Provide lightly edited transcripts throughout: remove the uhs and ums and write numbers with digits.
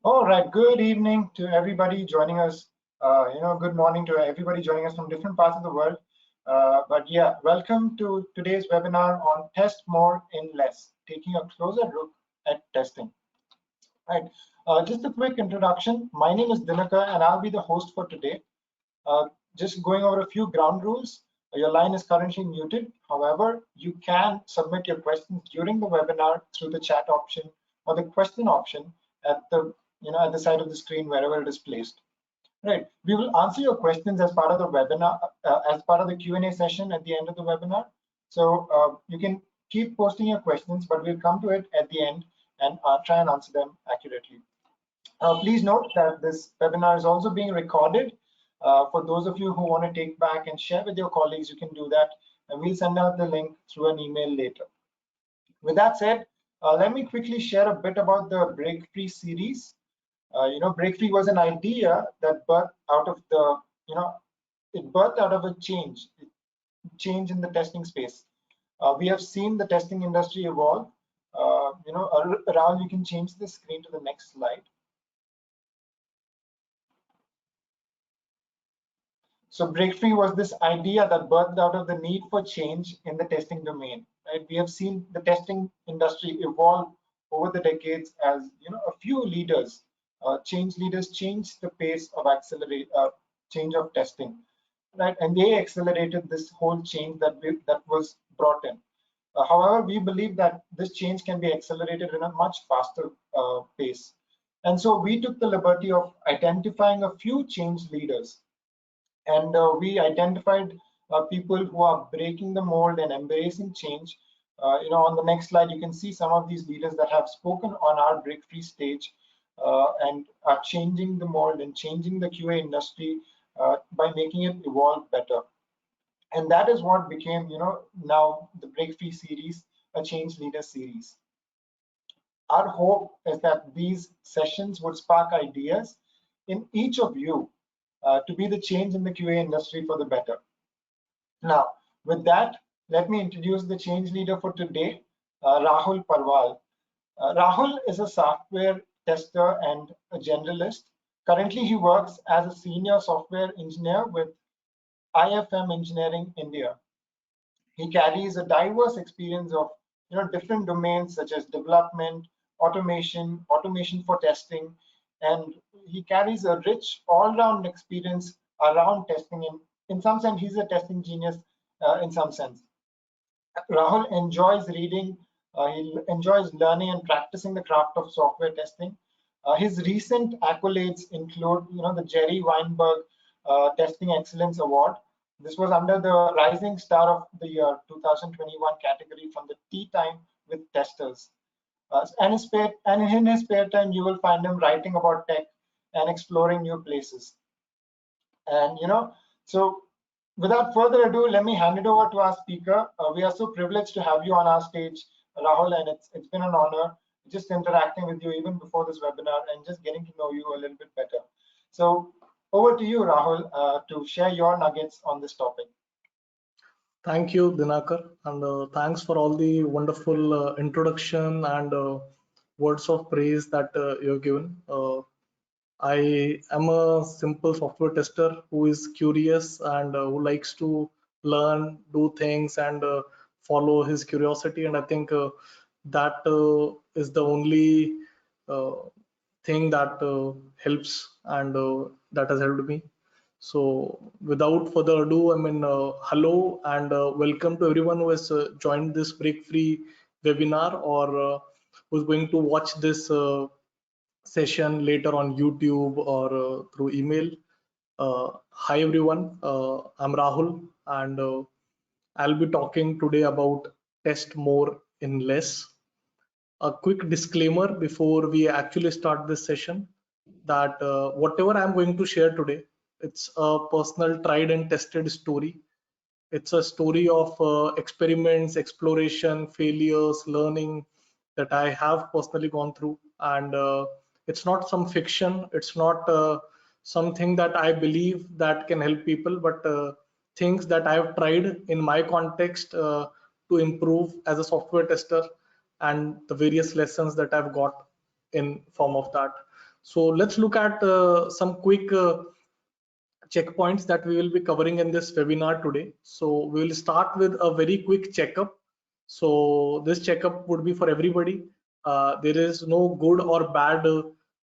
All right, good evening to everybody joining us. Good morning to everybody joining us from different parts of the world. But yeah, welcome to today's webinar on Test More in Less, taking a closer look at testing. Right. Just a quick introduction. My name is Dinakar and I'll be the host for today. Just going over a few ground rules. Your line is currently muted. However, you can submit your questions during the webinar through the chat option or the question option at the at the side of the screen wherever it is placed. Right. We will answer your questions as part of the webinar, as part of the Q&A session at the end of the webinar. So you can keep posting your questions, but we'll come to it at the end and try and answer them accurately. Please note that this webinar is also being recorded. For those of you who want to take back and share with your colleagues, you can do that, and we'll send out the link through an email later. With that said, let me quickly share a bit about the BreakFree series. BreakFree was an idea that birthed out of the, it birthed out of a change in the testing space. We have seen the testing industry evolve. Rahul, you can change the screen to the next slide. So BreakFree was this idea that birthed out of the need for change in the testing domain. Right? We have seen the testing industry evolve over the decades as a few leaders, change leaders, changed the pace of change of testing, right? And they accelerated this whole change that was brought in. However, we believe that this change can be accelerated in a much faster pace. And so we took the liberty of identifying a few change leaders. And we identified people who are breaking the mold and embracing change. On the next slide, you can see some of these leaders that have spoken on our BreakFree stage and are changing the mold and changing the QA industry by making it evolve better. And that is what became, now the BreakFree series, a change leader series. Our hope is that these sessions would spark ideas in each of you to be the change in the QA industry for the better. Now, with that, let me introduce the change leader for today, Rahul Parwal. Rahul is a software tester and a generalist. Currently, he works as a senior software engineer with IFM Engineering India. He carries a diverse experience of different domains such as development, automation for testing, and he carries a rich all-round experience around testing. In some sense, he's a testing genius in some sense. Rahul enjoys reading, he enjoys learning and practicing the craft of software testing. His recent accolades include, the Jerry Weinberg Testing Excellence Award. This was under the Rising Star of the Year 2021 category from the Tea Time with Testers. And in his spare time, you will find him writing about tech and exploring new places. And so without further ado, let me hand it over to our speaker. We are so privileged to have you on our stage, Rahul, and it's been an honor just interacting with you even before this webinar and just getting to know you a little bit better. So over to you, Rahul, to share your nuggets on this topic. Thank you, Dinakar, and thanks for all the wonderful introduction and words of praise that you've given. I am a simple software tester who is curious and who likes to learn, do things, and follow his curiosity. And I think that is the only thing that helps and that has helped me. So without further ado, hello and welcome to everyone who has joined this BreakFree webinar or who's going to watch this session later on YouTube or through email. Hi everyone, I'm Rahul and I'll be talking today about test more in less. A quick disclaimer before we actually start this session that whatever I'm going to share today, it's a personal tried and tested story. It's a story of experiments, exploration, failures, learning that I have personally gone through. And it's not some fiction. It's not something that I believe that can help people, but things that I have tried in my context to improve as a software tester and the various lessons that I've got in form of that. So let's look at some quick checkpoints that we will be covering in this webinar today. So we will start with a very quick checkup. So this checkup would be for everybody. There is no good or bad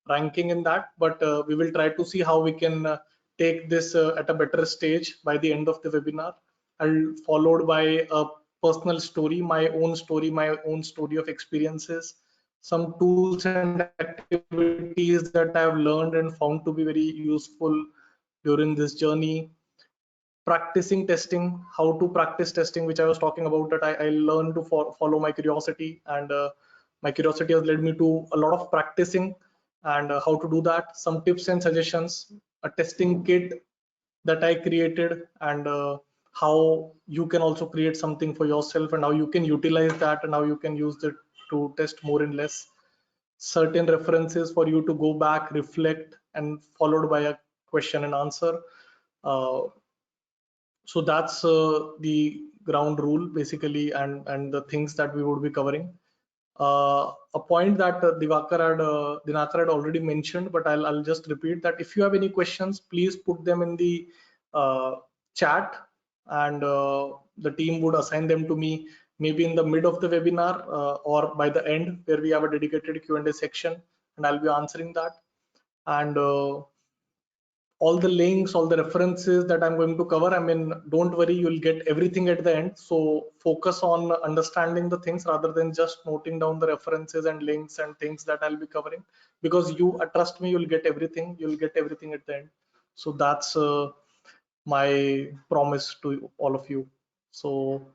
ranking in that, but we will try to see how we can take this at a better stage by the end of the webinar. I'll followed by a personal story, my own story of experiences, some tools and activities that I have learned and found to be very useful during this journey, practicing testing, how to practice testing, which I was talking about, that I learned to follow my curiosity, and my curiosity has led me to a lot of practicing, and how to do that, some tips and suggestions, a testing kit that I created, and how you can also create something for yourself, and how you can utilize that, and how you can use it to test more and less, certain references for you to go back, reflect, and followed by a question and answer. uh, so that's the ground rule basically, and the things that we would be covering. A point that Dinakar had already mentioned, but I'll just repeat that if you have any questions, please put them in the chat, and the team would assign them to me maybe in the mid of the webinar, or by the end, where we have a dedicated Q&A section, and I'll be answering that. And all the links, all the references that I'm going to cover, I mean, don't worry, you'll get everything at the end. So focus on understanding the things rather than just noting down the references and links and things that I'll be covering, because you trust me, you'll get everything. You'll get everything at the end. So that's my promise to all of you. So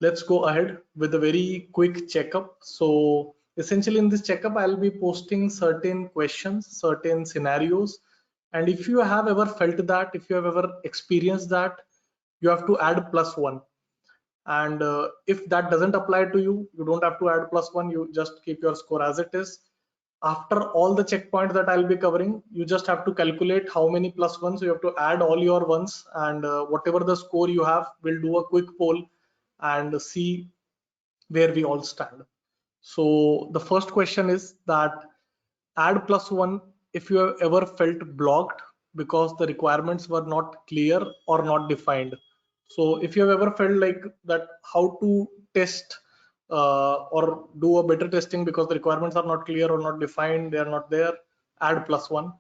let's go ahead with a very quick checkup. So essentially in this checkup, I'll be posting certain questions, certain scenarios. And if you have ever felt that, if you have ever experienced that, you have to add +1. And if that doesn't apply to you, you don't have to add +1. You just keep your score as it is. After all the checkpoints that I'll be covering, you just have to calculate how many +1s. So you have to add all your ones, and whatever the score you have, we'll do a quick poll and see where we all stand. So the first question is that add +1 if you have ever felt blocked because the requirements were not clear or not defined. So if you have ever felt like that, how to test or do a better testing because the requirements are not clear or not defined, they are not there, add +1.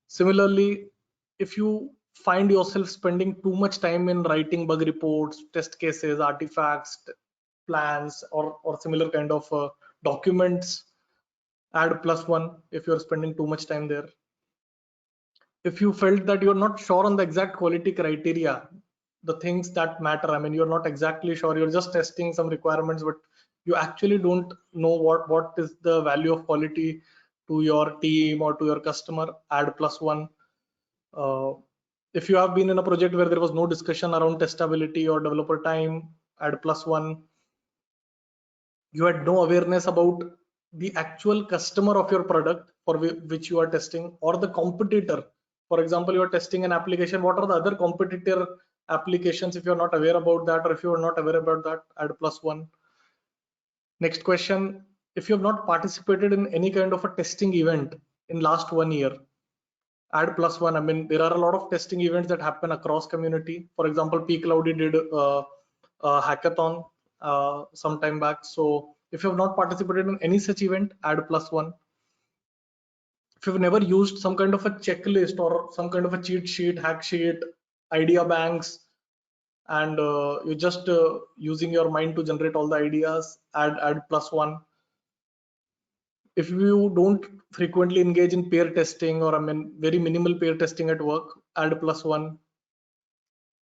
Similarly, if you find yourself spending too much time in writing bug reports, test cases, artifacts, plans, or similar kind of documents, add +1 if you're spending too much time there. If you felt that you're not sure on the exact quality criteria, the things that matter, I mean, you're not exactly sure, you're just testing some requirements, but you actually don't know what is the value of quality to your team or to your customer, add +1. If you have been in a project where there was no discussion around testability or developer time, add +1. You had no awareness about the actual customer of your product for which you are testing, or the competitor. For example, you are testing an application, what are the other competitor applications? If you're not aware about that, or if you are not aware about that, add +1. Next question, if you have not participated in any kind of a testing event in last 1 year, add +1. I mean, there are a lot of testing events that happen across community. For example, pCloudy did a hackathon some time back. So if you have not participated in any such event, add +1. If you've never used some kind of a checklist or some kind of a cheat sheet, hack sheet, idea banks, and you're just using your mind to generate all the ideas, add +1. If you don't frequently engage in peer testing, or I mean very minimal peer testing at work, add +1.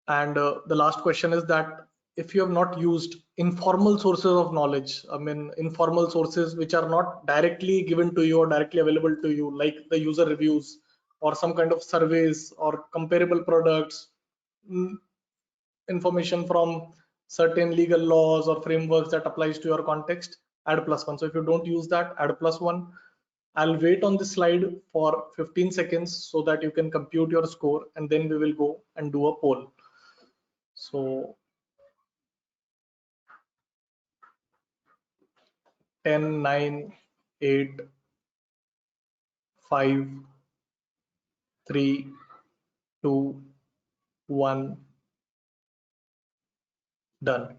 And the last question is that if you have not used informal sources of knowledge, I mean informal sources which are not directly given to you or directly available to you, like the user reviews or some kind of surveys or comparable products, information from certain legal laws or frameworks that applies to your context, add +1. So if you don't use that, add +1. I'll wait on this slide for 15 seconds so that you can compute your score, and then we will go and do a poll. So 10, 9, 8, 5, 3, 2, 1, done.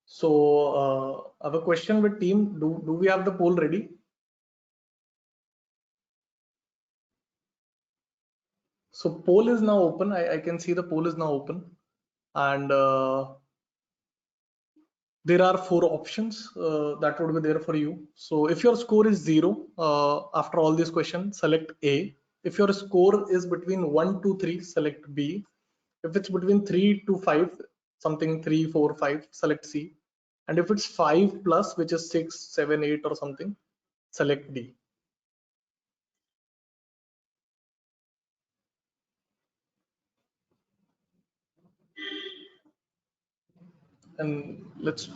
So I have a question with team. Do we have the poll ready? So poll is now open. I can see the poll is now open, and there are 4 options that would be there for you. So if your score is 0 after all these questions, select A. If your score is between 1 to 3, select B. If it's between 3 to 5, something 3, 4, 5, select C. And if it's 5 plus, which is 6, 7, 8 or something, select D. And let's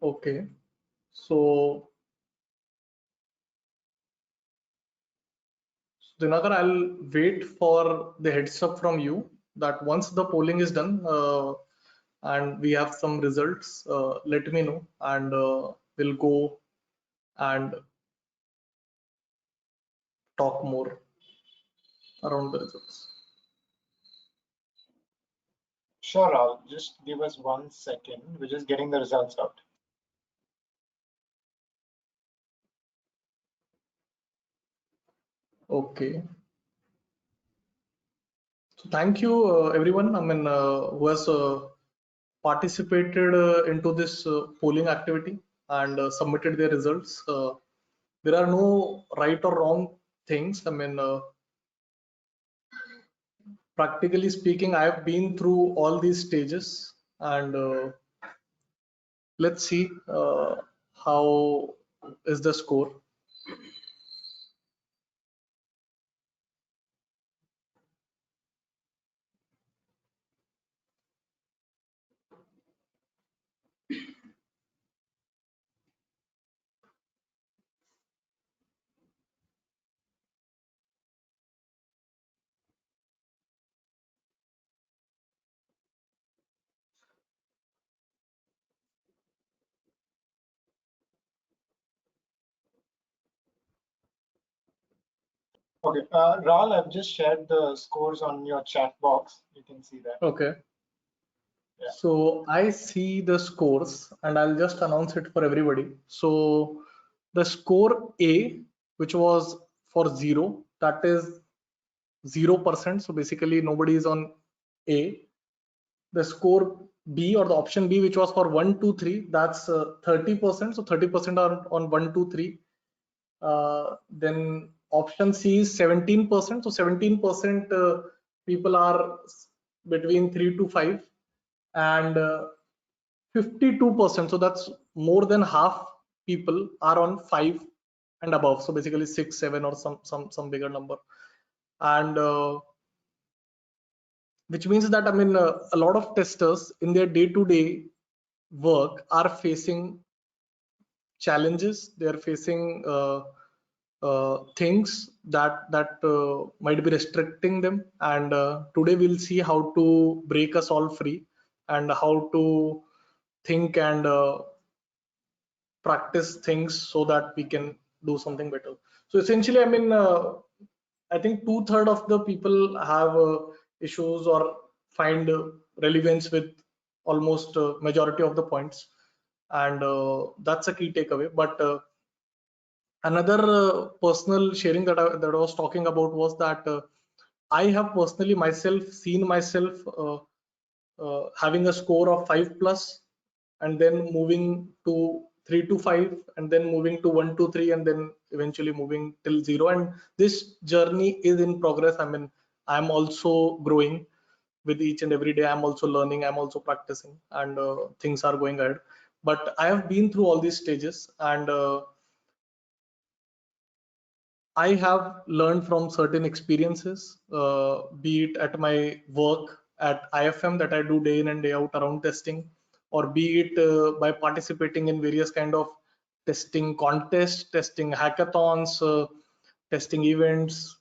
okay. So Dinakar, I'll wait for the heads up from you that once the polling is done and we have some results, let me know, and we'll go and talk more around the results. Sure, Rahul. Just give us 1 second. We're just getting the results out. Okay. So thank you, everyone. I mean, who has participated into this polling activity and submitted their results. There are no right or wrong things. I mean, practically speaking, I have been through all these stages, and let's see how is the score. Okay, Rahul, I've just shared the scores on your chat box. You can see that. Okay. Yeah. So I see the scores and I'll just announce it for everybody. So the score A, which was for 0, that is 0%. So basically nobody is on A. The score B or the option B, which was for 1, 2, 3, that's 30%. So 30% are on 1, 2, 3. Then option C is 17%. So 17% people are between 3 to 5, and 52%. So that's more than half people are on 5 and above. So basically 6, 7 or some bigger number. And which means that I mean a lot of testers in their day-to-day work are facing challenges. They are facing things that might be restricting them, and today we'll see how to break us all free and how to think and practice things so that we can do something better. So essentially, I mean, I think 2/3 of the people have issues or find relevance with almost majority of the points, and that's a key takeaway. But another personal sharing that I was talking about was that I have personally myself seen myself having a score of 5 plus, and then moving to 3 to 5, and then moving to 1 to 3, and then eventually moving till 0. And this journey is in progress. I mean, I'm also growing with each and every day. I'm also learning, I'm also practicing, and things are going ahead. But I have been through all these stages, and I have learned from certain experiences, be it at my work at IFM that I do day in and day out around testing, or be it by participating in various kind of testing contests, testing hackathons, testing events,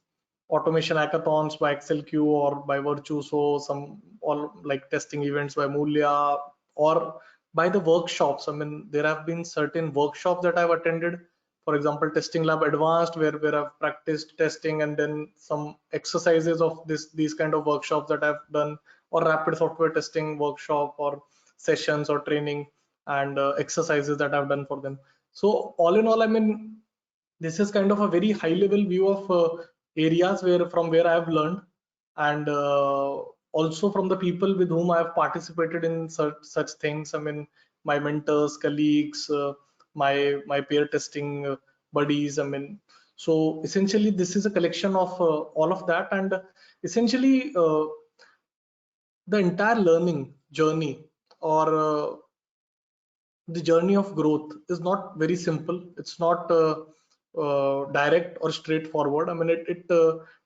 automation hackathons by XLQ or by Virtuoso, some all like testing events by Mulya, or by the workshops. I mean, there have been certain workshops that I've attended, for example testing lab advanced, where I've practiced testing, and then some exercises of these kind of workshops that I've done, or rapid software testing workshop, or sessions or training, and exercises that I've done for them. So all in all, I mean, this is kind of a very high level view of areas where I have learned, and also from the people with whom I have participated in such things. I mean, my mentors, colleagues, my peer testing buddies. I mean, so essentially this is a collection of all of that, and essentially the entire learning journey, or the journey of growth is not very simple. It's not direct or straightforward. I mean, it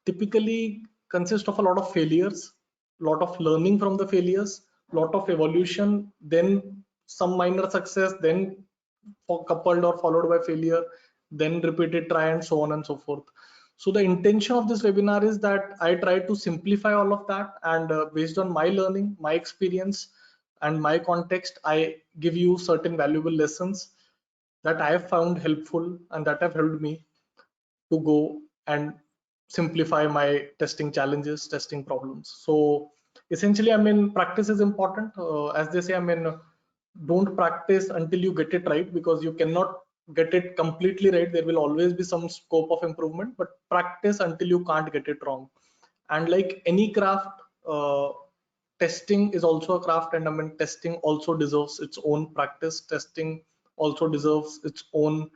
typically consists of a lot of failures, a lot of learning from the failures, a lot of evolution, then some minor success, then coupled or followed by failure, then repeated try, and so on and so forth. So the intention of this webinar is that I try to simplify all of that, and based on my learning, my experience, and my context, I give you certain valuable lessons that I have found helpful and that have helped me to go and simplify my testing challenges, testing problems. So essentially, I mean, practice is important. As they say, I mean, don't practice until you get it right, because you cannot get it completely right. There will always be some scope of improvement, but practice until you can't get it wrong. And like any craft, testing is also a craft, and I mean, testing also deserves its own practice. Testing also deserves its own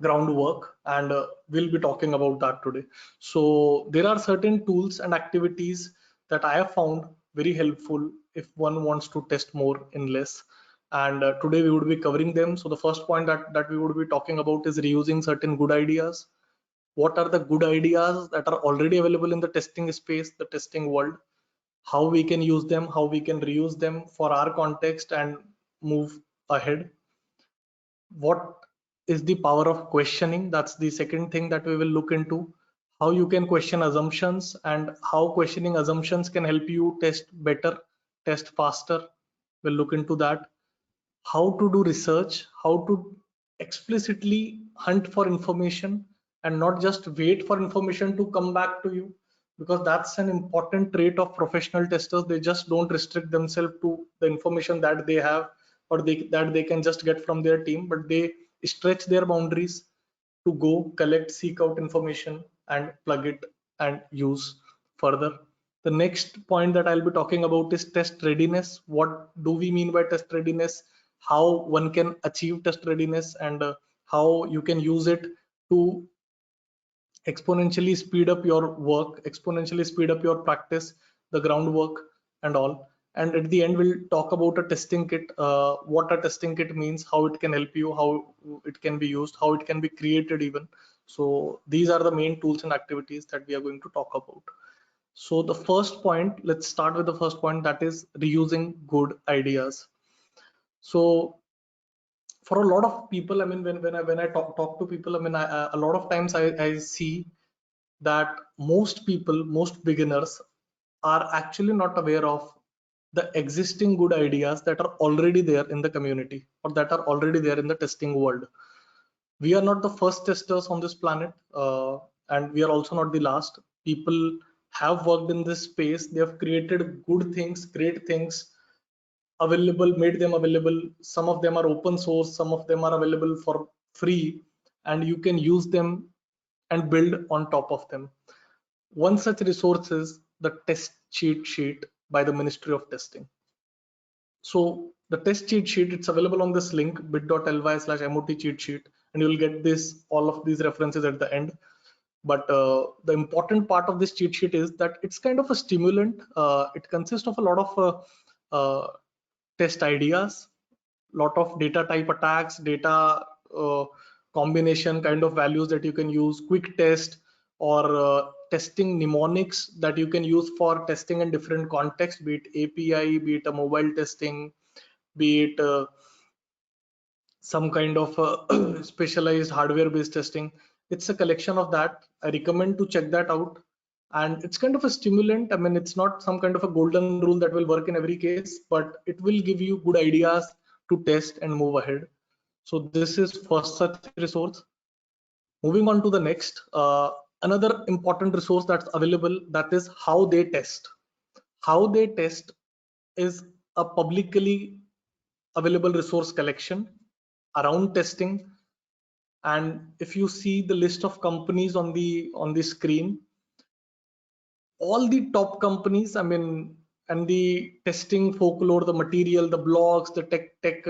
groundwork, and we'll be talking about that today. So there are certain tools and activities that I have found very helpful if one wants to test more in less, and today we would be covering them. So the first point that we would be talking about is reusing certain good ideas. What are the good ideas that are already available in the testing space, the testing world, how we can use them, how we can reuse them for our context and move ahead. What is the power of questioning? That's the second thing that we will look into. How you can question assumptions, and how questioning assumptions can help you test better, test faster. We'll look into that. How to do research, how to explicitly hunt for information and not just wait for information to come back to you, because that's an important trait of professional testers. They just don't restrict themselves to the information that they have, or that they can just get from their team, but they stretch their boundaries to go collect, seek out information and plug it and use further. The next point that I'll be talking about is test readiness. What do we mean by test readiness? How one can achieve test readiness, and how you can use it to exponentially speed up your work, exponentially speed up your practice, the groundwork and all. And at the end, we'll talk about a testing kit, what a testing kit means, how it can help you, how it can be used, how it can be created even. So these are the main tools and activities that we are going to talk about. So the first point, let's start with the first point, that is reusing good ideas. So for a lot of people, I mean, when I talk to people, I mean, a lot of times I see that most people, most beginners are actually not aware of the existing good ideas that are already there in the community, or that are already there in the testing world. We are not the first testers on this planet, and we are also not the last. People have worked in this space. They have created good things, great things, available, made them available. Some of them are open source, some of them are available for free, and you can use them and build on top of them. One such resource is the test cheat sheet by the Ministry of Testing. So the test cheat sheet, it's available on this link, bit.ly/mot cheat sheet, and you'll get this, all of these references at the end. But the important part of this cheat sheet is that it's kind of a stimulant. It consists of a lot of test ideas, lot of data type attacks, data combination kind of values that you can use, quick test, or testing mnemonics that you can use for testing in different contexts, be it API, be it a mobile testing, be it some kind of specialized hardware based testing. It's a collection of that. I recommend to check that out. And it's kind of a stimulant. I mean, it's not some kind of a golden rule that will work in every case, but it will give you good ideas to test and move ahead. So this is first such resource. Moving on to the next, another important resource that's available, that is how they test. How they test is a publicly available resource collection around testing. And if you see the list of companies on the screen, all the top companies, I mean, and the testing folklore, the material, the blogs, the tech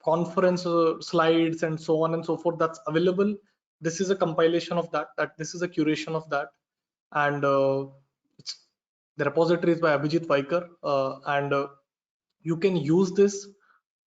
conference slides, and so on and so forth, that's available. This is a compilation of that this is a curation of that. And the repository is by Abhijit Vaikar, and you can use this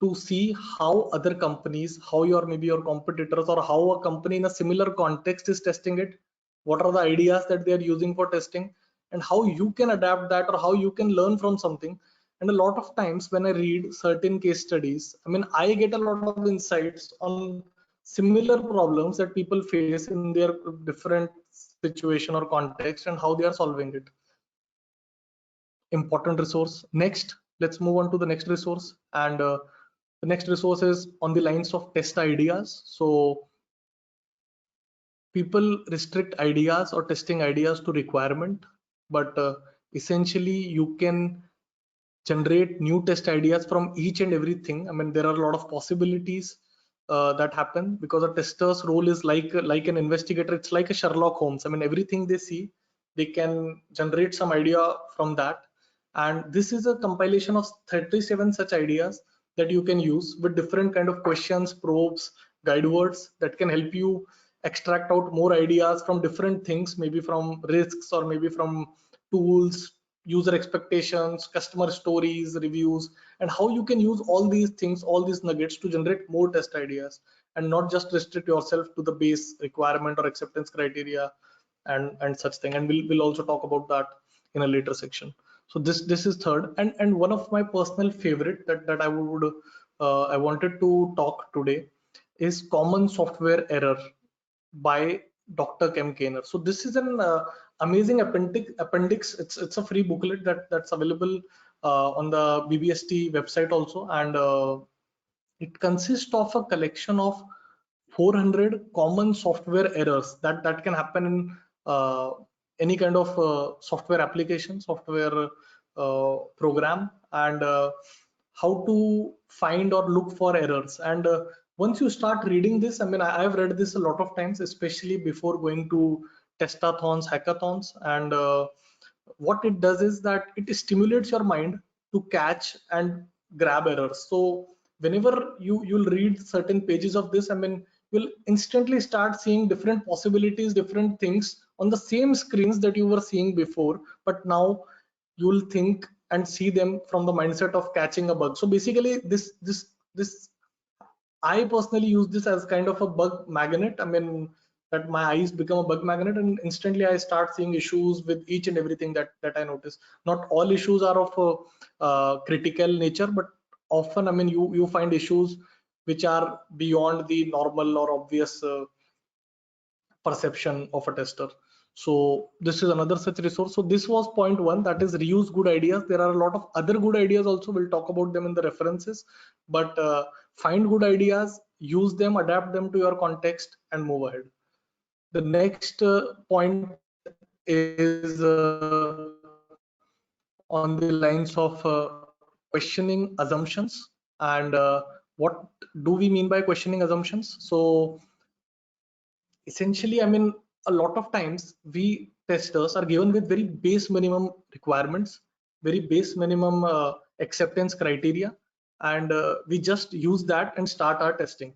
to see how other companies, how maybe your competitors, or how a company in a similar context is testing it, what are the ideas that they are using for testing, and how you can adapt that, or how you can learn from something. And a lot of times when I read certain case studies, I mean, I get a lot of insights on similar problems that people face in their different situation or context, and how they are solving it. Important resource. Next, let's move on to the next resource. And the next resource is on the lines of test ideas. So people restrict ideas or testing ideas to requirement, but essentially you can generate new test ideas from each and everything. I mean, there are a lot of possibilities that happen, because a tester's role is like an investigator. It's like a Sherlock Holmes. I mean, everything they see, they can generate some idea from that. And this is a compilation of 37 such ideas that you can use with different kind of questions, probes, guide words that can help you extract out more ideas from different things, maybe from risks, or maybe from tools, user expectations, customer stories, reviews, and how you can use all these things, all these nuggets, to generate more test ideas, and not just restrict yourself to the base requirement or acceptance criteria and such thing. And we'll also talk about that in a later section. So this is third. And one of my personal favorite that I wanted to talk today is common software error by Dr. Kem Kainer. So this is an amazing appendix. It's a free booklet that's available on the BBST website also, and it consists of a collection of 400 common software errors that can happen in any kind of software application, software program, and how to find or look for errors. And once you start reading this, I mean, I've read this a lot of times, especially before going to testathons, hackathons, and what it does is that it stimulates your mind to catch and grab errors. So whenever you'll read certain pages of this, I mean, you'll instantly start seeing different possibilities, different things on the same screens that you were seeing before, but now you'll think and see them from the mindset of catching a bug. So basically this I personally use this as kind of a bug magnet. I mean, that my eyes become a bug magnet, and instantly I start seeing issues with each and everything that I notice. Not all issues are of critical nature, but often, I mean, you find issues which are beyond the normal or obvious perception of a tester. So this is another such resource. So this was point one, that is reuse good ideas. There are a lot of other good ideas also. We'll talk about them in the references, but find good ideas, use them, adapt them to your context, and move ahead. The next point is on the lines of questioning assumptions. And what do we mean by questioning assumptions? So essentially, I mean, a lot of times we testers are given with very base minimum requirements, very base minimum acceptance criteria, and we just use that and start our testing.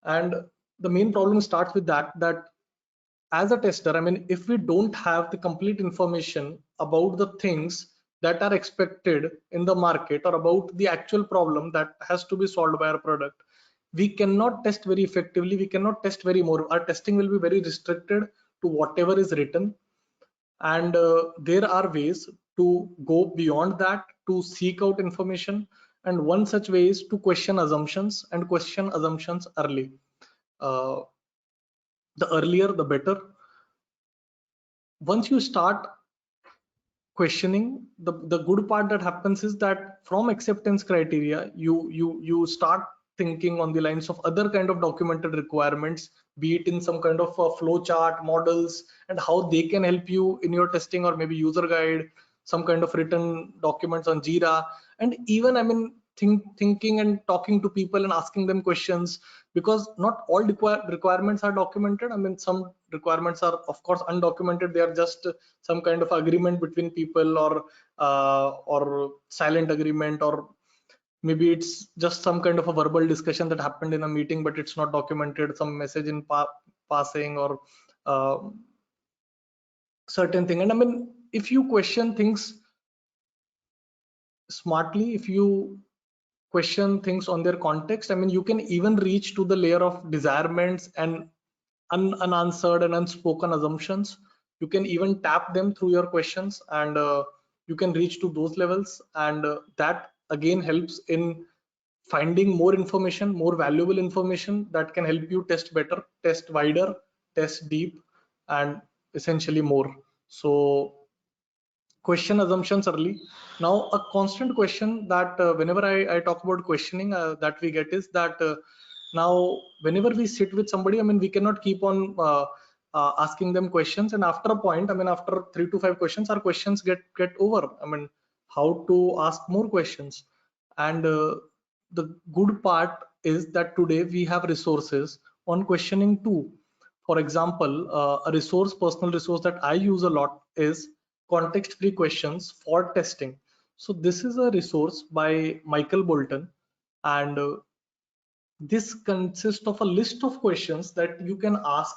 And the main problem starts with that as a tester, I mean, if we don't have the complete information about the things that are expected in the market or about the actual problem that has to be solved by our product, we cannot test very effectively. We cannot test very more. Our testing will be very restricted to whatever is written. And there are ways to go beyond that, to seek out information. And one such way is to question assumptions, and question assumptions early. The earlier, the better. Once you start questioning, the good part that happens is that from acceptance criteria, you start thinking on the lines of other kind of documented requirements, be it in some kind of a flow chart, models, and how they can help you in your testing, or maybe user guide, some kind of written documents on Jira. And even, I mean, thinking and talking to people and asking them questions, because not all requirements are documented. I mean, some requirements are of course undocumented. They are just some kind of agreement between people, or silent agreement, or maybe it's just some kind of a verbal discussion that happened in a meeting, but it's not documented, some message in passing, or uh, certain thing. And I mean, if you question things smartly, if you question things on their context, I mean, you can even reach to the layer of desirements and unanswered and unspoken assumptions. You can even tap them through your questions, and you can reach to those levels. And that again helps in finding more information, more valuable information that can help you test better, test wider, test deep, and essentially more. So question assumptions early. Now, a constant question that whenever I talk about questioning, that we get is that now whenever we sit with somebody, I mean, we cannot keep on asking them questions, and after a point, I mean, after 3 to 5 questions, our questions get over. I mean, how to ask more questions. And the good part is that today we have resources on questioning too. For example, a resource, personal resource that I use a lot is context-free questions for testing. So this is a resource by Michael Bolton, and this consists of a list of questions that you can ask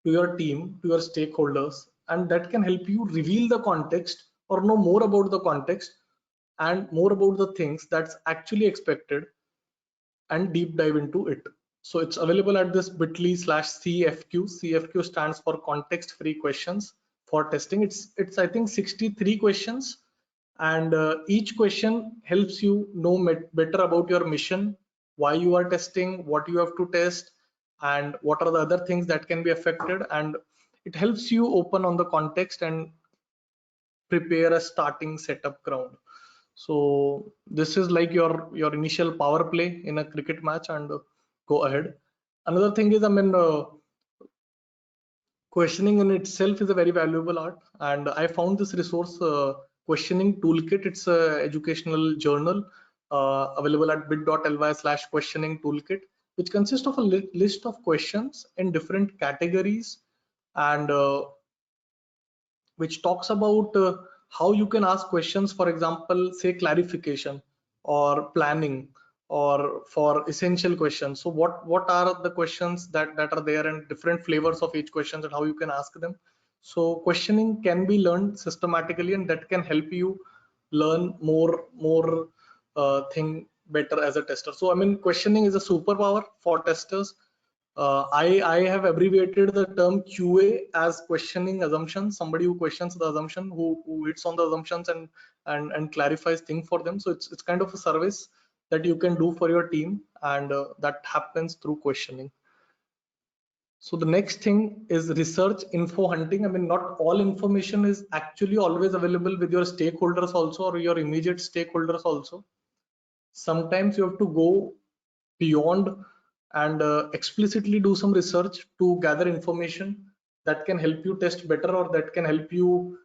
to your team, to your stakeholders, and that can help you reveal the context or know more about the context and more about the things that's actually expected, and deep dive into it. So it's available at this bit.ly/CFQ. CFQ stands for context free questions for testing. It's I think 63 questions, and each question helps you know better about your mission, why you are testing, what you have to test, and what are the other things that can be affected. And it helps you open on the context and prepare a starting setup ground. So this is like your initial power play in a cricket match, and go ahead. Another thing is, I mean, questioning in itself is a very valuable art, and I found this resource, questioning toolkit. It's a educational journal available at bit.ly/questioning toolkit, which consists of a list of questions in different categories, and which talks about how you can ask questions, for example, say clarification or planning, or for essential questions. So what are the questions that are there, and different flavors of each questions, and how you can ask them. So questioning can be learned systematically, and that can help you learn more thing better as a tester. So I mean, questioning is a superpower for testers. I have abbreviated the term QA as questioning assumptions. Somebody who questions the assumption, who hits on the assumptions and clarifies things for them. So it's kind of a service that you can do for your team, and that happens through questioning. So the next thing is research info hunting. I mean, not all information is actually always available with your stakeholders also, or your immediate stakeholders also. Sometimes you have to go beyond and explicitly do some research to gather information that can help you test better, or that can help you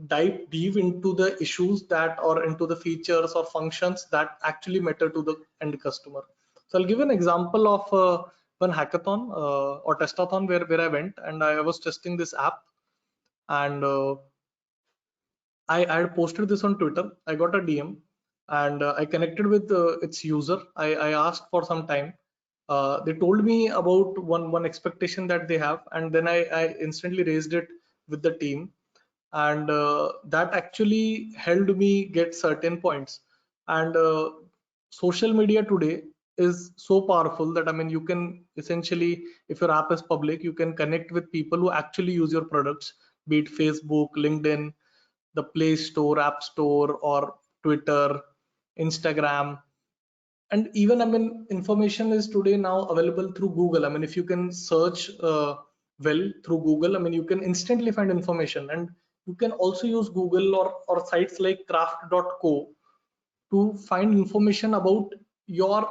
dive deep into the issues that, or into the features or functions that actually matter to the end customer. So I'll give an example of one hackathon or testathon where I went, and I was testing this app, and I had posted this on Twitter. I got a DM, and I connected with its user. I asked for some time, They told me about one expectation that they have, and then I instantly raised it with the team, and that actually helped me get certain points. And social media today is so powerful that, I mean, you can essentially, if your app is public, you can connect with people who actually use your products, be it Facebook, LinkedIn, the Play Store, App Store, or Twitter, Instagram. And even, I mean, information is today now available through Google. I mean, if you can search well through Google, I mean, you can instantly find information. And you can also use Google or sites like craft.co to find information about your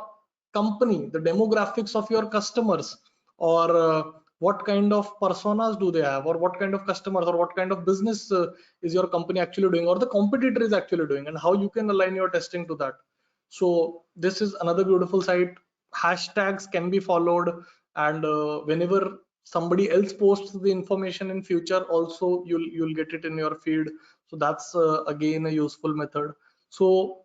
company, the demographics of your customers, or what kind of personas do they have, or what kind of customers, or what kind of business is your company actually doing, or the competitor is actually doing, and how you can align your testing to that. So this is another beautiful site. Hashtags can be followed, and whenever somebody else posts the information in future, also you'll get it in your feed. So that's again a useful method. So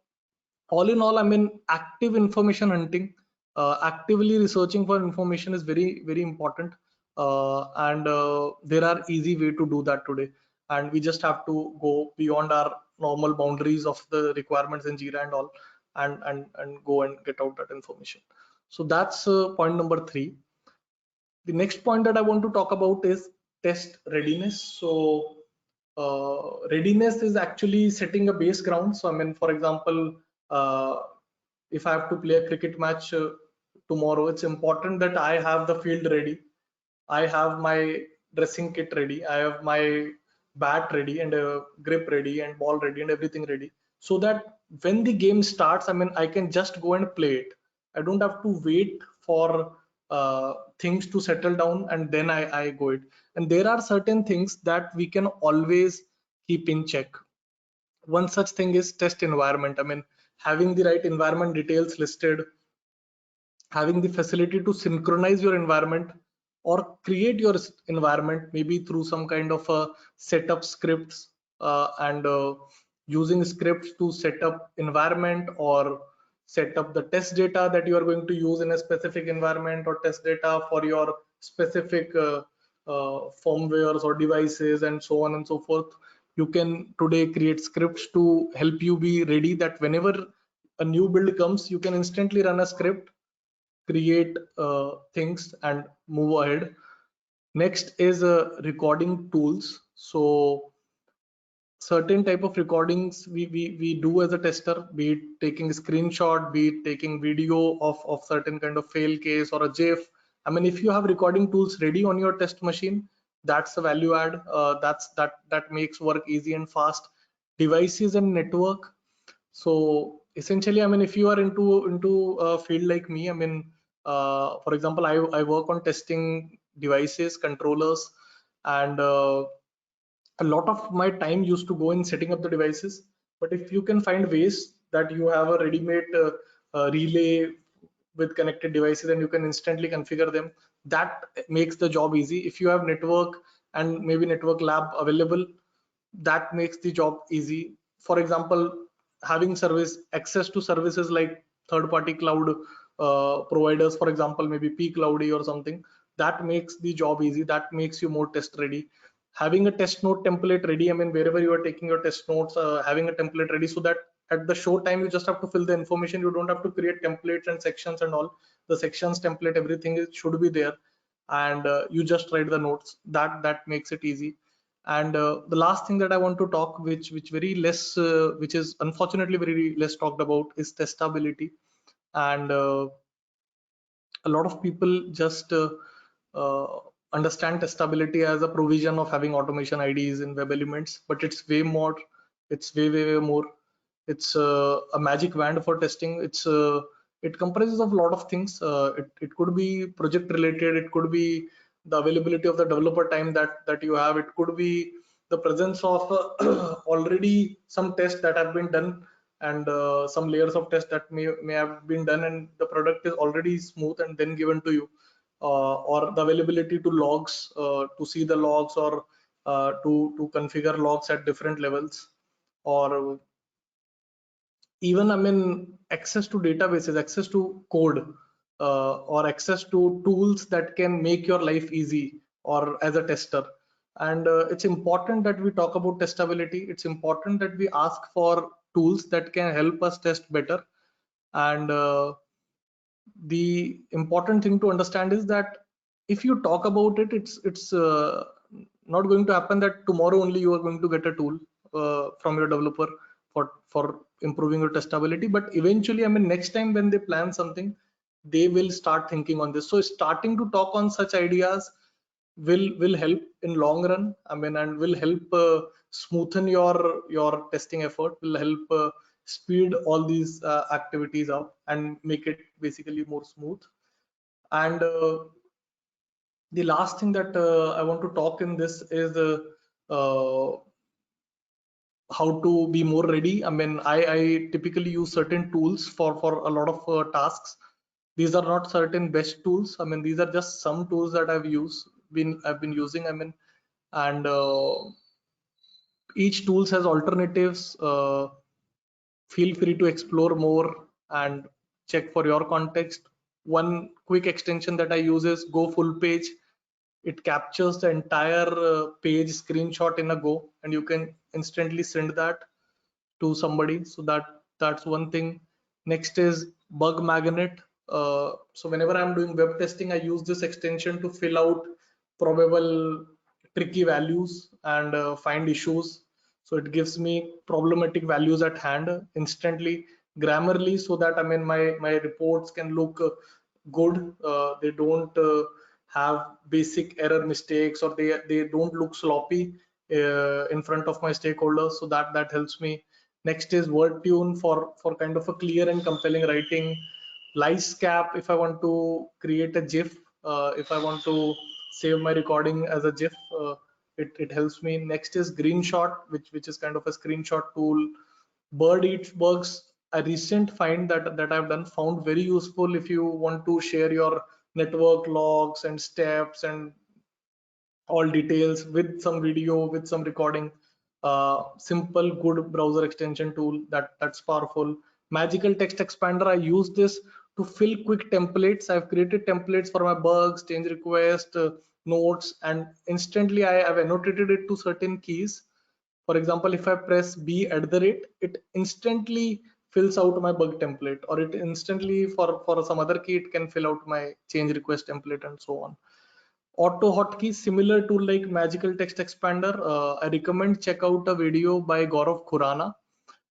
all in all, I mean, active information hunting, actively researching for information is very important. And there are easy way to do that today, and we just have to go beyond our normal boundaries of the requirements in Jira and all, and go and get out that information. So that's point number 3. The next point that I want to talk about is test readiness. So readiness is actually setting a base ground. So I mean, for example, uh, if I have to play a cricket match tomorrow, it's important that I have the field ready, I have my dressing kit ready, I have my bat ready, and a grip ready, and ball ready, and everything ready, so that when the game starts, I mean, I can just go and play it. I don't have to wait for things to settle down and then I go it. And there are certain things that we can always keep in check. One such thing is test environment. I mean, having the right environment details listed, having the facility to synchronize your environment or create your environment, maybe through some kind of a setup scripts, and using scripts to set up environment, or set up the test data that you are going to use in a specific environment, or test data for your specific firmwares or devices, and so on and so forth. You can today create scripts to help you be ready, that whenever a new build comes, you can instantly run a script, create things, and move ahead. Next is recording tools. So certain type of recordings we do as a tester, be it taking a screenshot, be it taking video of certain kind of fail case or a GIF. I mean, if you have recording tools ready on your test machine, that's a value add. That makes work easy and fast. Devices and network. So essentially, I mean, if you are into a field like me, I mean, for example, I work on testing devices, controllers, and a lot of my time used to go in setting up the devices. But if you can find ways that you have a ready-made relay with connected devices and you can instantly configure them, that makes the job easy. If you have network and maybe network lab available, that makes the job easy. For example, having service access to services like third-party cloud providers, for example, maybe pcloudy or something, that makes the job easy, that makes you more test ready. Having a test note template ready, I mean, wherever you are taking your test notes, having a template ready, so that at the show time you just have to fill the information, you don't have to create templates and sections and all. The sections, template, everything should be there, and you just write the notes. That makes it easy. And the last thing that I want to talk, which very less, which is unfortunately very less talked about, is testability. And a lot of people just uh, understand testability as a provision of having automation IDs in web elements, but it's way more. It's way more. It's a magic wand for testing. It comprises of a lot of things. It could be project related. It could be the availability of the developer time that you have. It could be the presence of already some tests that have been done, and some layers of tests that may have been done, and the product is already smooth and then given to you, or the availability to logs, to see the logs, or to configure logs at different levels, or even, I mean, access to databases, access to code. or access to tools that can make your life easy or as a tester. And it's important that we talk about testability. It's important that we ask for tools that can help us test better. And the important thing to understand is that if you talk about it, it's not going to happen that tomorrow only you are going to get a tool from your developer for improving your testability. But eventually, I mean, next time when they plan something, they will start thinking on this. So starting to talk on such ideas will help in long run. I mean, and will help smoothen your testing effort, will help speed all these activities up and make it basically more smooth. And the last thing that I want to talk in this is uh, how to be more ready. I mean, I typically use certain tools for a lot of tasks. These are not certain best tools. I mean, these are just some tools that I've been using. I mean, and each tools has alternatives. Feel free to explore more and check for your context. One quick extension that I use is Go Full Page. It captures the entire page screenshot in a Go, and you can instantly send that to somebody. So that's one thing. Next is Bug Magnet. So whenever I'm doing web testing, I use this extension to fill out probable tricky values and find issues. So it gives me problematic values at hand instantly, Grammarly, so that I mean my reports can look good. They don't have basic error mistakes, or they don't look sloppy in front of my stakeholders. So that helps me. Next is WordTune for kind of a clear and compelling writing. Livescap if I want to create a GIF, if I want to save my recording as a GIF, it helps me. Next is Greenshot, which is kind of a screenshot tool. Bird Eats Bugs, a recent find that I've done, found very useful if you want to share your network logs and steps and all details with some video, with some recording. Simple, good browser extension tool that's powerful. Magical Text Expander, I use this to fill quick templates. I've created templates for my bugs, change request, notes, and instantly have annotated it to certain keys. For example, if I press B at the rate, it instantly fills out my bug template, or it instantly for some other key, it can fill out my change request template and so on. Auto hotkey, similar to like Magical Text Expander. I recommend check out a video by Gaurav Khurana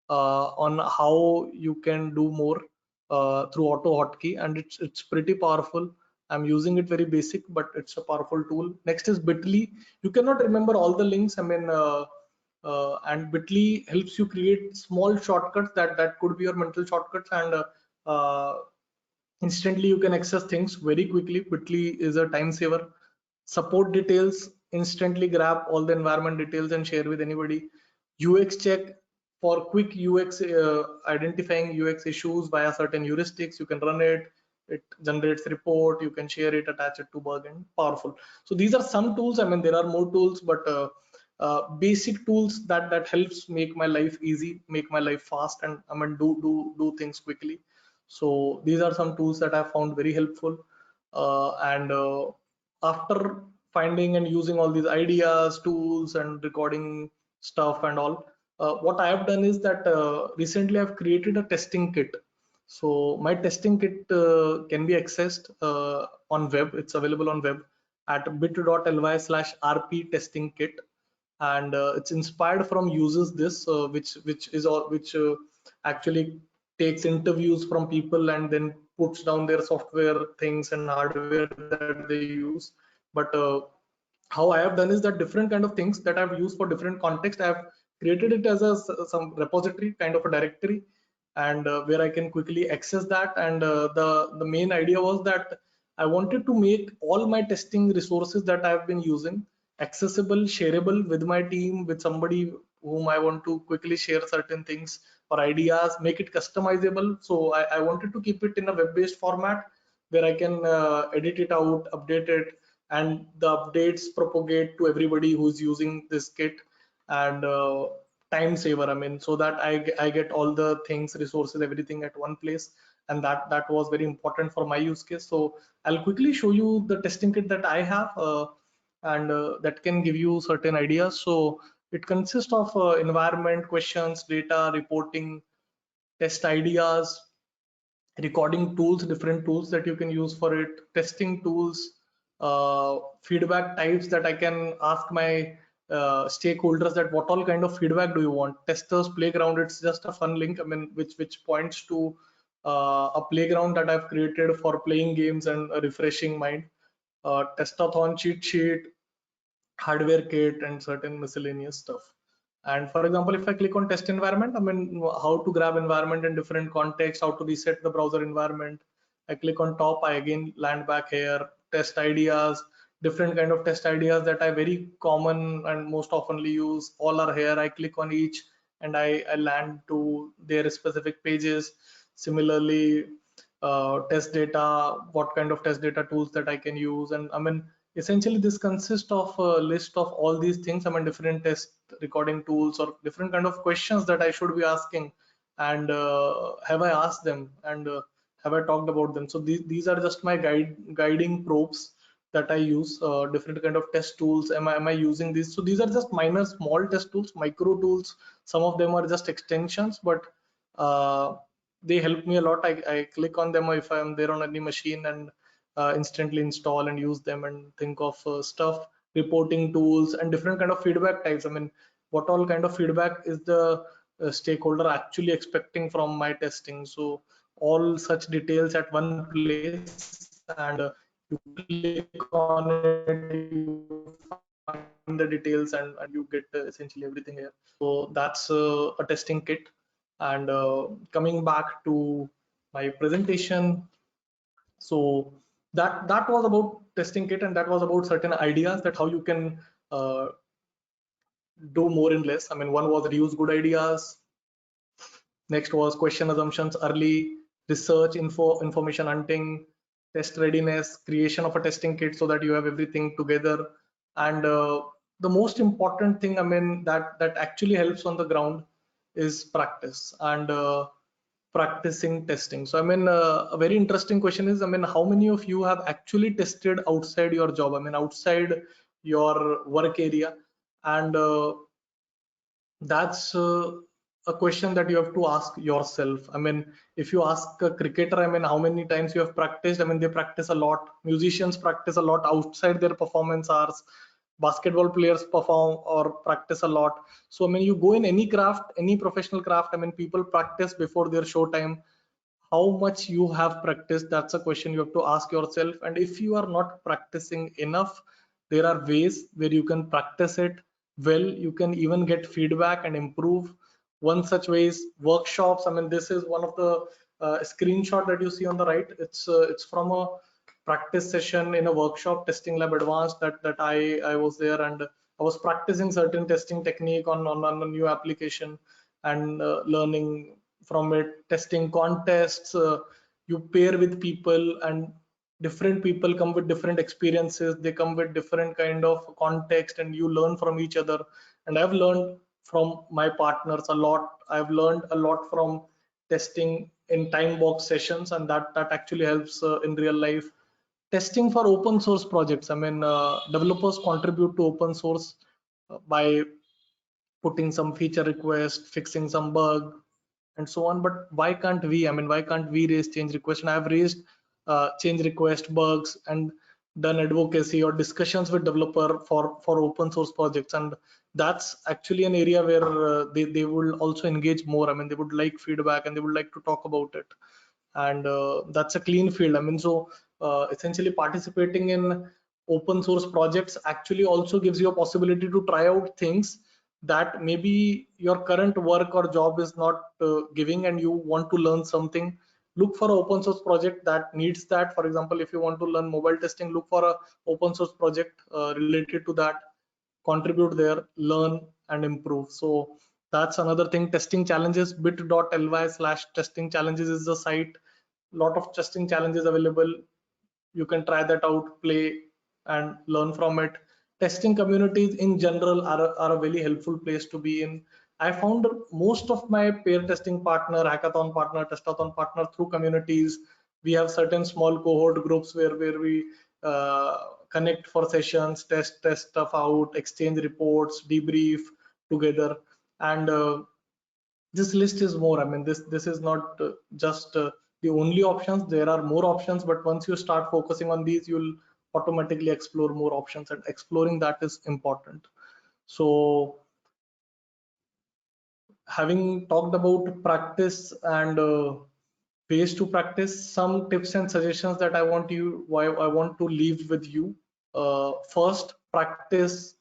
on how you can do more through auto hotkey, and it's pretty powerful. I'm using it very basic, but it's a powerful tool. Next is Bitly. You cannot remember all the links. I mean, and Bitly helps you create small shortcuts that could be your mental shortcuts, and instantly you can access things very quickly. Bitly is a time saver. Support details, instantly grab all the environment details and share with anybody. UX check, for quick UX identifying UX issues via certain heuristics. You can run it, it generates report, you can share it, attach it to bug, and powerful. So these are some tools. I mean, there are more tools, but basic tools that helps make my life easy, make my life fast, and I mean do things quickly. So these are some tools that I found very helpful. And after finding and using all these ideas, tools, and recording stuff and all, what I have done is that recently I've created a testing kit. So my testing kit can be accessed on web. It's available on web at bit.ly/rp testing kit, and it's inspired from users this which actually takes interviews from people and then puts down their software things and hardware that they use. But how I have done is that different kind of things that I've used for different context, I've created it as a some repository, kind of a directory, and where I can quickly access that. And the main idea was that I wanted to make all my testing resources that I've been using accessible, shareable with my team, with somebody whom I want to quickly share certain things or ideas, make it customizable. So I wanted to keep it in a web-based format where I can edit it out, update it, and the updates propagate to everybody who's using this kit. And time saver, I mean, so that I get all the things, resources, everything at one place. and that was very important for my use case. So I'll quickly show you the testing kit that I have, and that can give you certain ideas. So it consists of environment, questions, data, reporting, test ideas, recording tools, different tools that you can use for it, testing tools, feedback types that I can ask my stakeholders that what all kind of feedback do you want. Testers playground, it's just a fun link, I mean, which points to a playground that I've created for playing games and a refreshing mind. Testathon cheat sheet, hardware kit, and certain miscellaneous stuff. And for example, if I click on test environment, I mean, how to grab environment in different contexts, how to reset the browser environment. I click on top, I again land back here, test ideas, different kind of test ideas that I very common and most oftenly use, all are here. I click on each and I land to their specific pages. Similarly, test data, what kind of test data tools that I can use. And I mean, essentially this consists of a list of all these things. I mean, different test recording tools or different kind of questions that I should be asking, and have I asked them, and have I talked about them. So these are just my guiding probes that I use. Different kind of test tools, am I using these? So these are just minor small test tools, micro tools. Some of them are just extensions, but they help me a lot. I click on them if I'm there on any machine, and instantly install and use them, and think of stuff, reporting tools, and different kind of feedback types. I mean, what all kind of feedback is the stakeholder actually expecting from my testing? So all such details at one place, and you click on it, you find the details, and you get essentially everything here. So that's a testing kit. And coming back to my presentation, so that was about testing kit, and that was about certain ideas that how you can do more in less. I mean, one was reuse good ideas, next was question assumptions early, research information hunting, test readiness, creation of a testing kit so that you have everything together. And the most important thing, I mean, that actually helps on the ground is practice, and practicing testing. So I mean, a very interesting question is, I mean, how many of you have actually tested outside your job? I mean, outside your work area? And that's a question that you have to ask yourself. I mean, if you ask a cricketer, I mean, how many times you have practiced? I mean, they practice a lot. Musicians practice a lot outside their performance hours. Basketball players perform or practice a lot. So I mean, you go in any craft, any professional craft, I mean, people practice before their show time. How much you have practiced, that's a question you have to ask yourself. And if you are not practicing enough, there are ways where you can practice it well. You can even get feedback and improve. One such way is workshops. I mean, this is one of the screenshot that you see on the right. It's from a practice session in a workshop, testing lab advanced, that I was there, and I was practicing certain testing technique on a new application, and learning from it. Testing contests, you pair with people, and different people come with different experiences, they come with different kind of context, and you learn from each other. And I've learned from my partners a lot. I've learned a lot from testing in time box sessions, and that actually helps in real life. Testing for open source projects, I mean, developers contribute to open source by putting some feature request, fixing some bug, and so on. But why can't we? I mean, why can't we raise change request? And I've raised change request, bugs, and done advocacy or discussions with developer for open source projects. And that's actually an area where they will also engage more. I mean, they would like feedback and they would like to talk about it. And that's a clean field. I mean, so essentially participating in open source projects actually also gives you a possibility to try out things that maybe your current work or job is not giving, and you want to learn something. Look for an open source project that needs that. For example, if you want to learn mobile testing, look for a open source project related to that, contribute there, learn and improve. So that's another thing. Testing challenges, bit.ly/testing challenges is the site. Lot of testing challenges available. You can try that out, play and learn from it. Testing communities in general are a very helpful place to be in. I found most of my peer testing partner, hackathon partner, testathon partner through communities. We have certain small cohort groups where we connect for sessions, test stuff out, exchange reports, debrief together. And this list is more. I mean, this is not just the only options. There are more options, but once you start focusing on these, you'll automatically explore more options, and exploring that is important. So having talked about practice and ways to practice, some tips and suggestions that I want to leave with you. First, practice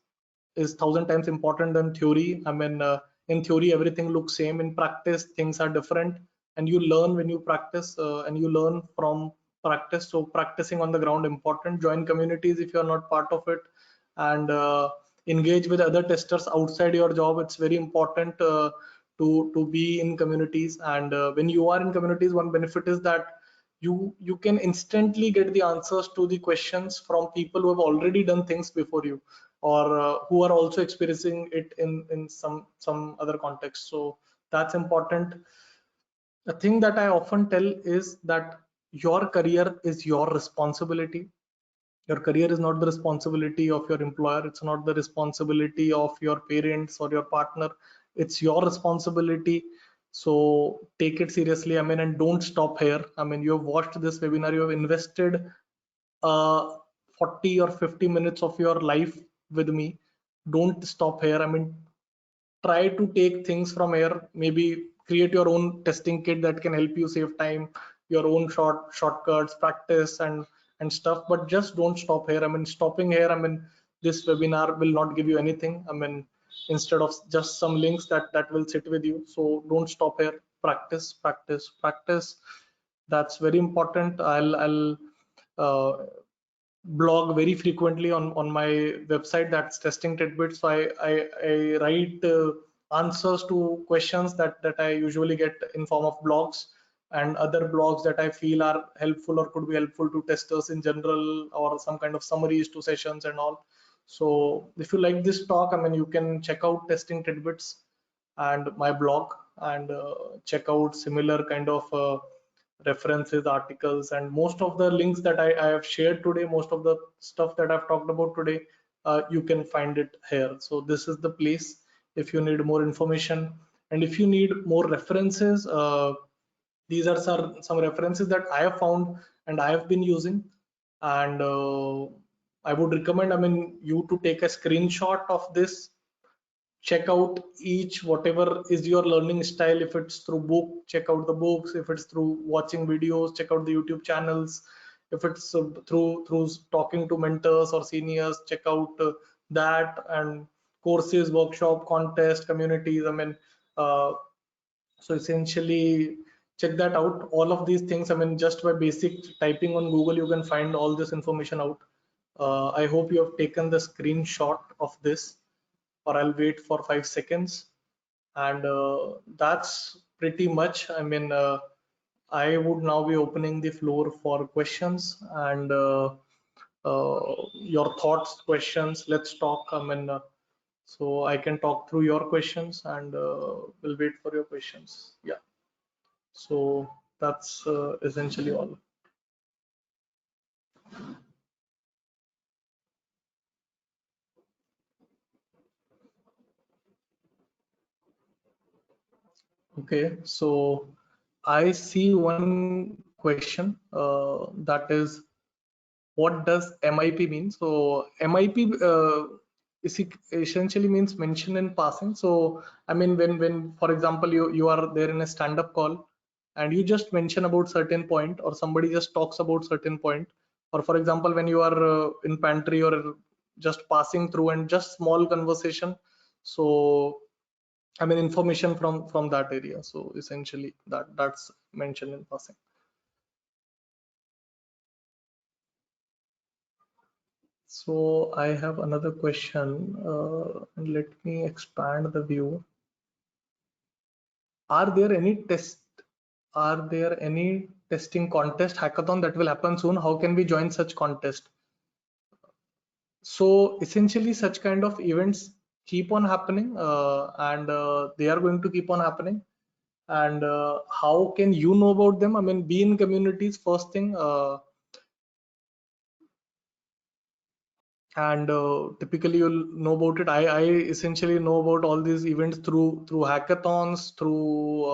is 1,000 times important than theory. I mean, in theory everything looks same. In practice things are different, and you learn when you practice, and you learn from practice. So practicing on the ground important. Join communities if you are not part of it, and engage with other testers outside your job. It's very important to be in communities. And when you are in communities, one benefit is that you can instantly get the answers to the questions from people who have already done things before you, or who are also experiencing it in some other context. So that's important. The thing that I often tell is that your career is your responsibility. Your career is not the responsibility of your employer. It's not the responsibility of your parents or your partner. It's your responsibility. So take it seriously. I mean, and don't stop here. I mean, you have watched this webinar, you have invested 40 or 50 minutes of your life with me. Don't stop here. I mean, try to take things from here. Maybe create your own testing kit that can help you save time, your own shortcuts, practice and stuff. But just don't stop here. I mean, stopping here, I mean, this webinar will not give you anything. I mean, instead of just some links that will sit with you. So don't stop here. Practice, practice, practice. That's very important. I'll blog very frequently on my website, that's testing tidbits. So I write answers to questions that I usually get in form of blogs, and other blogs that I feel are helpful or could be helpful to testers in general, or some kind of summaries to sessions and all. So if you like this talk, I mean, you can check out testing tidbits and my blog, and check out similar kind of references, articles, and most of the links that I have shared today, most of the stuff that I've talked about today, you can find it here. So this is the place if you need more information. And if you need more references, these are some references that I have found and I have been using. And I would recommend, I mean, you to take a screenshot of this, check out each whatever is your learning style. If it's through book, check out the books. If it's through watching videos, check out the YouTube channels. If it's through talking to mentors or seniors, check out that, and courses, workshop, contest, communities. I mean, so essentially check that out. All of these things, I mean, just by basic typing on Google, you can find all this information out. I hope you have taken the screenshot of this, or I'll wait for 5 seconds. And that's pretty much. I mean, I would now be opening the floor for questions and your thoughts, questions. Let's talk. I mean, so I can talk through your questions, and we'll wait for your questions. Yeah. So that's essentially all. Okay, so I see one question that is, what does MIP mean? So MIP essentially means mention in passing. So I mean, when for example you are there in a stand-up call and you just mention about certain point, or somebody just talks about certain point, or for example when you are in pantry or just passing through and just small conversation. So I mean, information from that area. So essentially that's mentioned in passing. So I have another question, and let me expand the view. Are there any testing contest hackathon that will happen soon? How can we join such contest? So essentially such kind of events keep on happening, and they are going to keep on happening. And how can you know about them? I mean, be in communities first thing, and typically you'll know about it. I essentially know about all these events through hackathons, through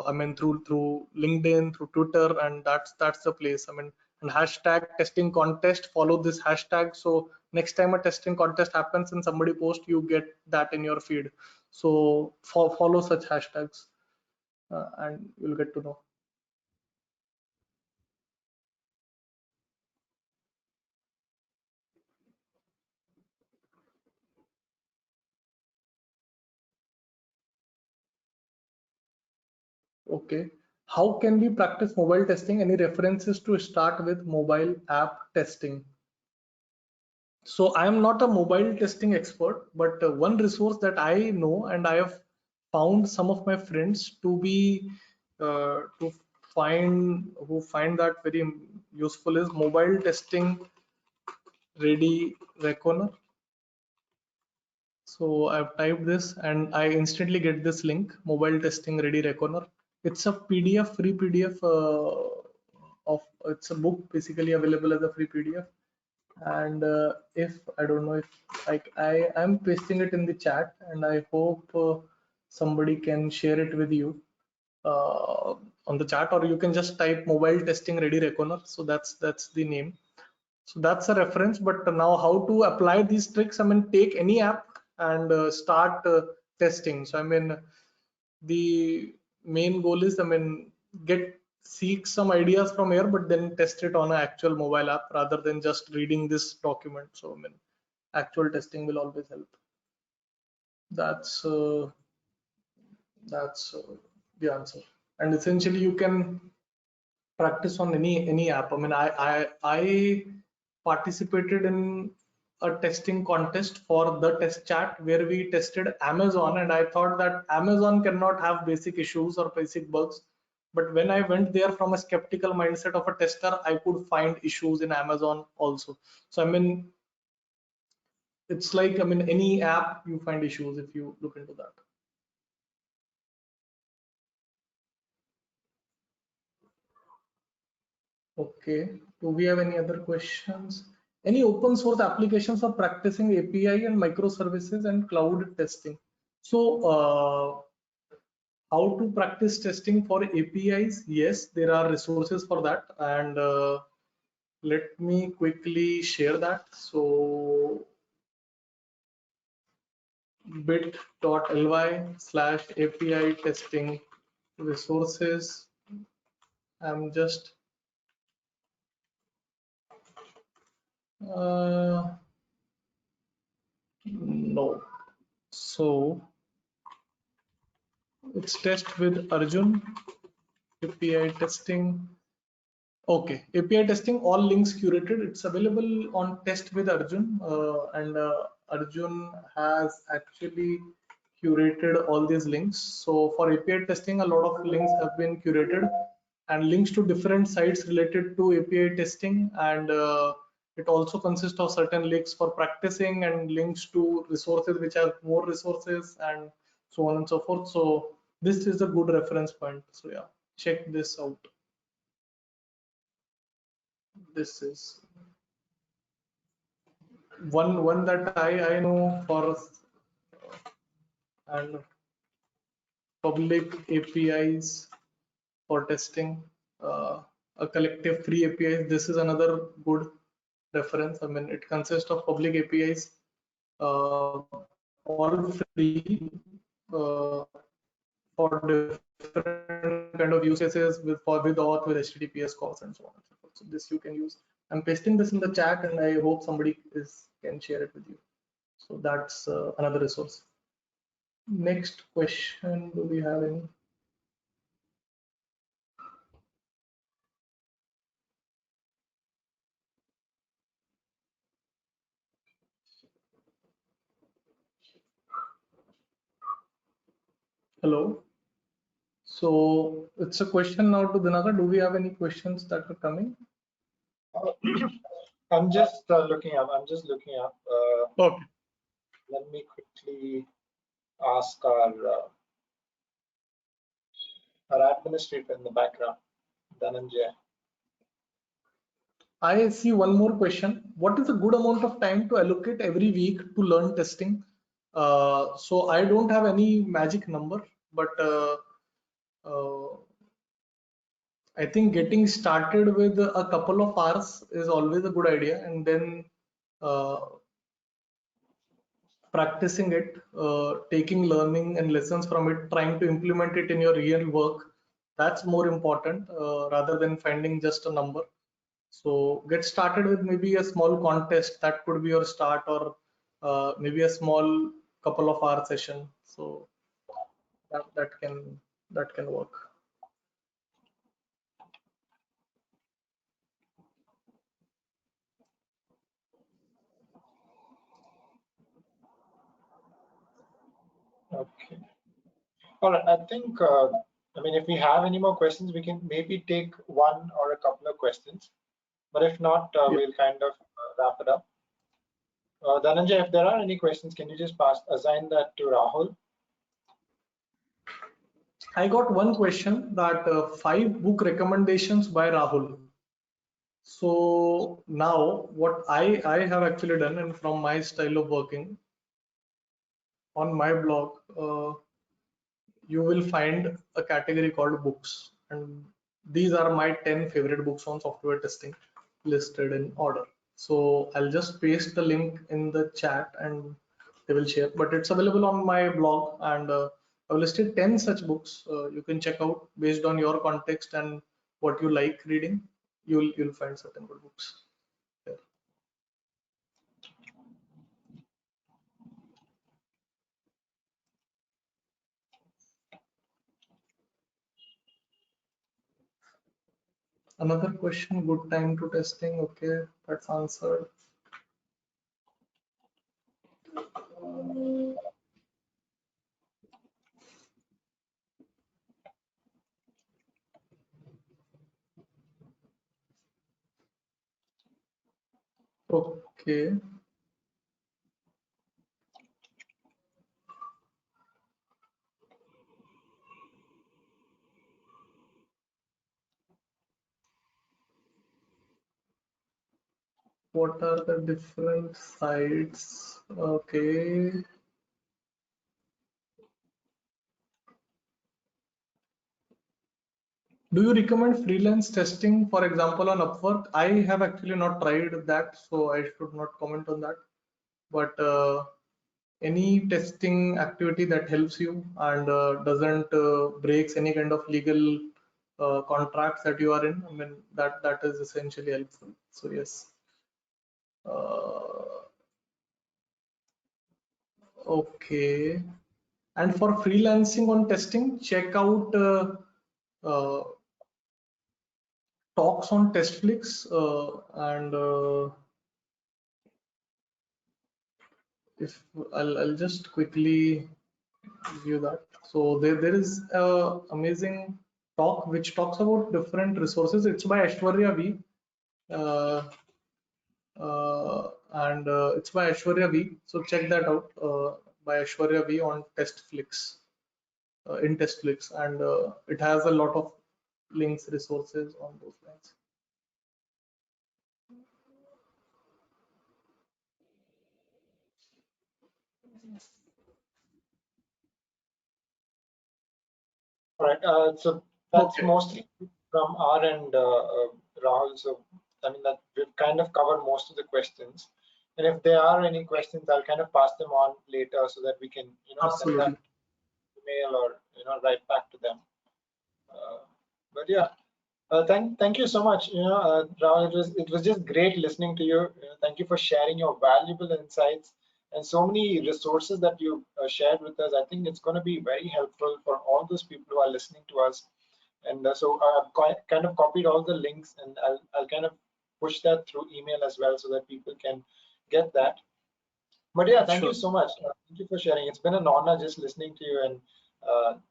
I mean through LinkedIn, through Twitter, and that's the place. I mean, and hashtag testing contest, follow this hashtag, so next time a testing contest happens and somebody posts, you get that in your feed. So follow such hashtags, and you'll get to know. Okay. How can we practice mobile testing? Any references to start with mobile app testing? So I am not a mobile testing expert, but one resource that I know and I have found some of my friends to be to find that very useful is mobile testing ready reckoner. So I've typed this and I instantly get this link, mobile testing ready reckoner. It's a PDF, free PDF it's a book basically available as a free PDF. And if I don't know if I am pasting it in the chat, and I hope somebody can share it with you on the chat, or you can just type mobile testing ready reckoner. So that's the name. So that's a reference. But now how to apply these tricks? I mean, take any app and start testing. So I mean, the main goal is, I mean, seek some ideas from here, but then test it on an actual mobile app rather than just reading this document. So I mean, actual testing will always help. That's the answer. And essentially, you can practice on any app. I mean, I participated in a testing contest for the test chat where we tested Amazon, and I thought that Amazon cannot have basic issues or basic bugs. But when I went there from a skeptical mindset of a tester, I could find issues in Amazon also. So I mean, it's like, I mean, any app you find issues if you look into that. Okay, do we have any other questions? Any open source applications for practicing API and microservices and cloud testing? So how to practice testing for APIs? Yes, there are resources for that, and let me quickly share that. So bit.ly/API testing resources. I'm just no. So it's test with Arjun, API testing. Okay, API testing, all links curated. It's available on Test with Arjun, and Arjun has actually curated all these links. So for API testing, a lot of links have been curated, and links to different sites related to API testing, and it also consists of certain links for practicing and links to resources which have more resources and so on and so forth. So this is a good reference point. So yeah, check this out. This is one that I know for, and public APIs for testing, a collective free APIs. This is another good reference. I mean, it consists of public APIs, all free, for different kind of use cases with auth, with HTTPS calls and so on and so forth. So this you can use. I'm pasting this in the chat, and I hope somebody can share it with you. So that's another resource. Next question, do we have any? Hello. So it's a question now to Dinakar. Do we have any questions that are coming? I'm just looking up. I'm just looking up. Okay. let me quickly ask our administrator in the background, Dhananjay. I see one more question. What is a good amount of time to allocate every week to learn testing? So I don't have any magic number, but uh, I think getting started with a couple of hours is always a good idea, and then uh, practicing it, taking learning and lessons from it, trying to implement it in your real work. That's more important rather than finding just a number. So get started with maybe a small contest that could be your start, or maybe a small couple of hour session. So that can work. Okay. All right. I think, I mean, if we have any more questions, we can maybe take one or a couple of questions. But if not, Yeah. we'll kind of wrap it up. Dhananjay, if there are any questions, can you just assign that to Rahul? I got one question that 5 book recommendations by Rahul. So now what I have actually done, and from my style of working on my blog, you will find a category called books, and these are my 10 favorite books on software testing listed in order. So I'll just paste the link in the chat and they will share, but it's available on my blog, and I've listed 10 such books you can check out based on your context and what you like reading. You'll find certain good books there. Another question, good time to testing. Okay, that's answered. Okay. What are the different sites? Okay. Do you recommend freelance testing, for example, on Upwork? I have actually not tried that, so I should not comment on that. But any testing activity that helps you and doesn't breaks any kind of legal contracts that you are in, I mean, that is essentially helpful. So yes. Uh, okay. And for freelancing on testing, check out uh, talks on Testflix, and if I'll just quickly review that. So there is a amazing talk which talks about different resources. It's by Aishwarya V. Uh, and it's by Aishwarya V. So check that out, by Aishwarya V on Testflix, in Testflix, and it has a lot of links, resources on those lines. All right. So that's Okay, mostly from our end, Rahul. So I mean that we've kind of covered most of the questions. And if there are any questions, I'll kind of pass them on later so that we can, send that absolutely. email or write back to them. Uh, but yeah, thank you so much. Rahul, it was just great listening to you. Thank you for sharing your valuable insights and so many resources that you shared with us. I think it's going to be very helpful for all those people who are listening to us. And so I've kind of copied all the links, and I'll kind of push that through email as well so that people can get that. But yeah, thank you Sure. so much. Thank you for sharing. It's been an honor just listening to you and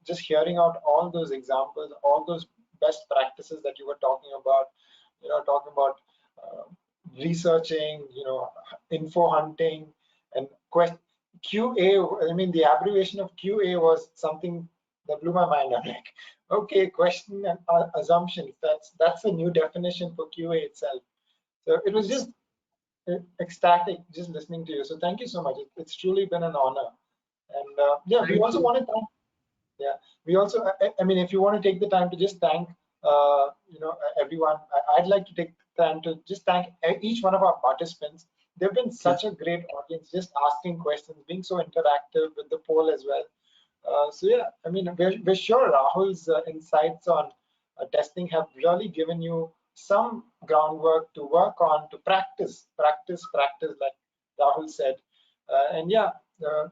just hearing out all those examples, all those best practices that you were talking about. Talking about uh, researching, info hunting, and QA, I mean, the abbreviation of QA was something that blew my mind. I'm like, okay, question and assumptions. That's a new definition for QA itself. So it was just ecstatic just listening to you. So thank you so much. It's truly been an honor. And yeah, we Thank also you. want to thank. Yeah, we also. I mean, if you want to take the time to just thank, everyone, I'd like to take the time to just thank each one of our participants. They've been Okay. such a great audience, just asking questions, being so interactive with the poll as well. So yeah, I mean, we're sure Rahul's insights on testing have really given you some groundwork to work on, to practice, like Rahul said. And yeah,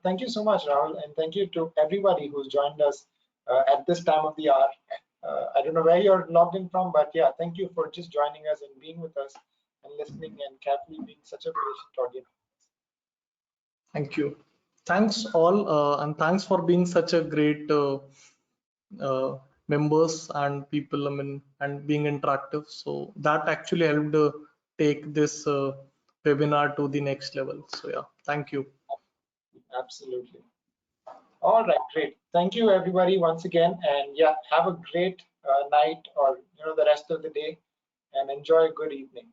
thank you so much, Rahul, and thank you to everybody who's joined us at this time of the hour. I don't know where you're logged in from, but yeah, thank you for just joining us and being with us and listening and carefully being such a patient audience. Thank you. Thanks all, and thanks for being such a great uh, members and people. I mean, and being interactive. So that actually helped take this webinar to the next level. So yeah, thank you. Absolutely. All right, great. Thank you, everybody, once again, and yeah, have a great night or the rest of the day, and enjoy a good evening.